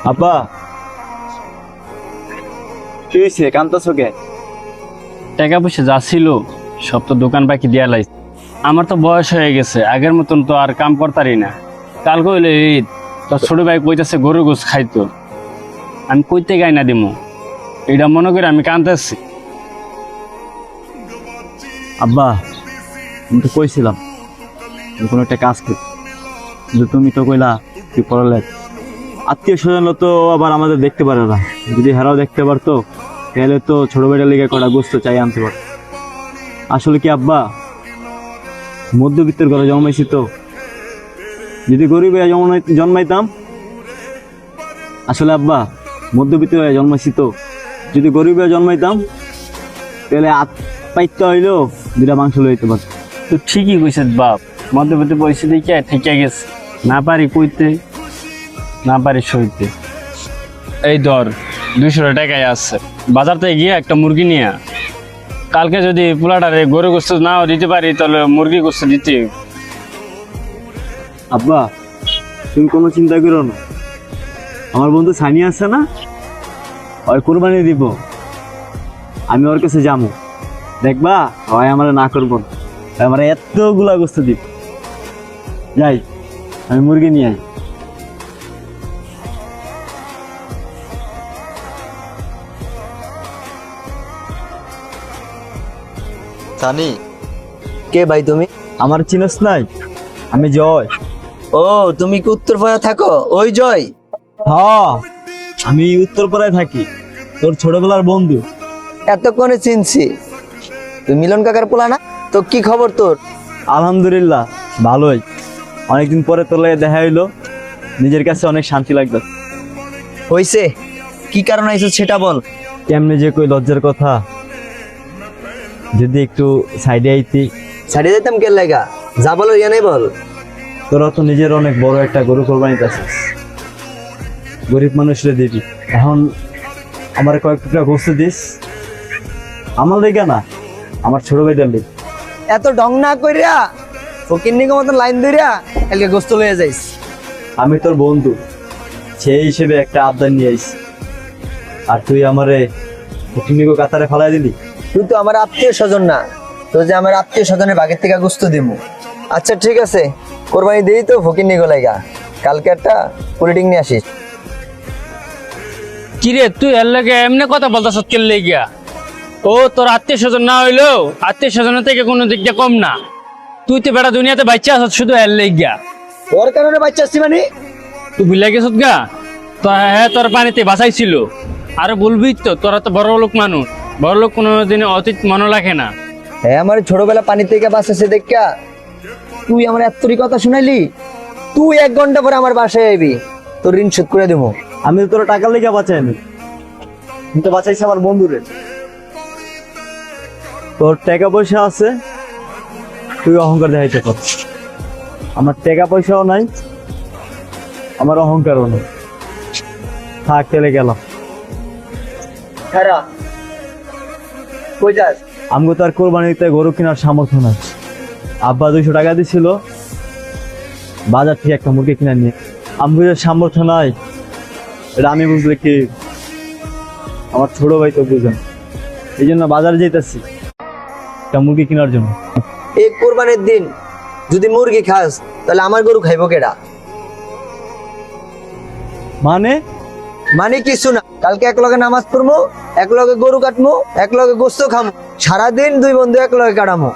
আব্বা কি হয়েছে, কান্দতেছো কে? টাকা পয়সা যা ছিল সব তো দোকান বাকি দিয়া লাইছে। আমার তো বয়স হয়ে গেছে, আগের মতন তো আর কাম করতারি না। কাল কইলে ঈদ, তোর ছোট ভাই কইতাছে গরু গোস খাইতো, আমি কইতে গাই না দিমু, এটা মনে করে আমি কান্দতেছি। আব্বা আমি তো কইছিলাম কোনো একটা কাজ করি, কিন্তু তুমি তো কইলা তুই পড়ালে। আত্মীয় স্বজন তো আবার আমাদের দেখতে পারে না, যদি হেরাও দেখতে পারতো তাহলে তো ছোট বেটার লিগে কটা গোস্ত চাই আনতে পারত। আসলে কি আব্বা, মধ্যবিত্তের ঘরে জন্মাইছি তো, যদি গরিব হয়ে জন্মাইতাম, আসলে আব্বা মধ্যবিত্ত হয়ে জন্মাইছি তো, যদি গরিব হয়ে জন্মাইতাম তাহলে পাইতে হইলেও দুটা মাংস লইতে পারত। তো ঠিকই কইছে বাপ, মধ্যবর্তী পরিস্থিতি কে ঠিকই গেছে, না পারি কইতে না পারি সইতে। এই ধর 200 টাকায় আছে, বাজার থেকে গিয়ে একটা মুরগি নিয়ে কালকে যদি পোলাটারে গরু গোস্ত নাও দিতে পারি তাহলে মুরগি গোস্ত দিতে। আব্বা তুমি কোনো চিন্তা করো না, আমার বন্ধু সানি আছে না, ওই কোরবানি দিব, আমি ওর কাছে যাবো, দেখবা ওই আমার না করবো না, আমার এতগুলা গোস্ত দিব। যাই আমি মুরগি নিয়ে আই। সানি, কে ভাই তুমি? আমার চিনস নাই, আমি জয়। ও, তুমি কি উত্তরপাড়া থাকো? ওই জয়? হ্যাঁ আমি উত্তরপাড়ায় থাকি, তোর ছোটবেলার বন্ধু। এতক্ষণে চিনছি, তুই মিলন কাকার পোলা না? তো কি খবর তোর? আলহামদুলিল্লাহ ভালোই, অনেকদিন পরে তোর লাগে দেখা হইলো, নিজের কাছে অনেক শান্তি লাগবে। হইছে, কি কারণ আইছো সেটা বল। কেমনে যে কই লজ্জার কথা, যদি একটু সাইডে আইতি। ছাড়িয়ে যেতাম কে লাগা, যা বলো ইয়া নাই বল। তোরা তো নিজের অনেক বড় একটা গরু কোরবানিতে আছিস, গরিব মানুষরে দিবি, এখন আমার কয়েক টুকরা গোস্ত দিস, আমার লেগে না, আমার ছোট ভাইদের লেগে। এত ঢং না কইরা ফকিন্নিকে মতন লাইন ধইরা কালকে গোস্ত লইয়া যাইস। আমি তোর বন্ধু, সেই হিসেবে একটা আবদার নিয়ে আইছি, আর তুই আমারে ফকিন্নিকে কাতারে ফালাই দিলি। তুই তো আমার আত্মীয় স্বজন না, তো যে আমার আত্মীয় স্বজনের বাগের থেকে গোস্ত দিমু। আচ্ছা ঠিক আছে, কোরবানি দিই তো ফকিন্নিকে লাগা, কালকে একটা পুলিটিং নিয়ে আসিস। কিরে তুই এর লাগে এমনি কথা বলতাছ কেন লেগিয়া? ও তোর আত্মীয় স্বজন না হইলেও আত্মীয় স্বজনের থেকে কোনো দিক দিয়ে কম না। তুই তো বেটা দুনিয়াতে বাচ্চা আস শুধু এর লেগিয়া। ওর কারণে বাচ্চা আসছি মানে? তুই ভুলে গেছত গা, তো হ্যাঁ তোর পানিতে বাঁচাইছিল। আর বলবি তো তোরা তো বড় লোক মানুষ, বড় লোক কোনোদিন অতীত মনে রাখে না। হ্যাঁ, আমার ছোটবেলা পানি থেকে বাঁচাছে দেখা তুই আমার এতরি কথা শুনাইলি। তুই 1 ঘন্টা পরে আমার বাসায় আইবি, তোর ঋণ শোধ করে দেবো। আমি তো তোর টাকার লেগে বাঁচাইনি, কিন্তু বাঁচাইছি আমার বন্ধুরে। তোর টাকা পয়সা আছে, তুই অহংকার দেখাইতে পার, আমার টাকা পয়সাও নাই, আমার অহংকারও নেই। থাক চলে গেলাম। খারা কই যাস? আমগো তো আর কোরবানিতে গরু কেনার সামর্থ্য নাই। আব্বা 200 টাকা দিছিল বাজার থেকে একটা মুরগি কিনে নিয়ে, আমগো যে সামর্থ্য নাই এটা আমি বুঝলে কি, আমার ছোট ভাই তো বুঝেন, এই জন্য বাজারে যেতেছি একটা মুরগি কেনার জন্য। এই কোরবানির দিন যদি মুরগি খাস তাহলে আমার গরু খাইবো কেডা? মানে মানে কিছু না, কালকে একলগে নামাজ পড়বো, একলগে গরু কাটবো, একলগে গোস্ত খামো, সারাদিন 2 বন্ধু একলগে কাটামো।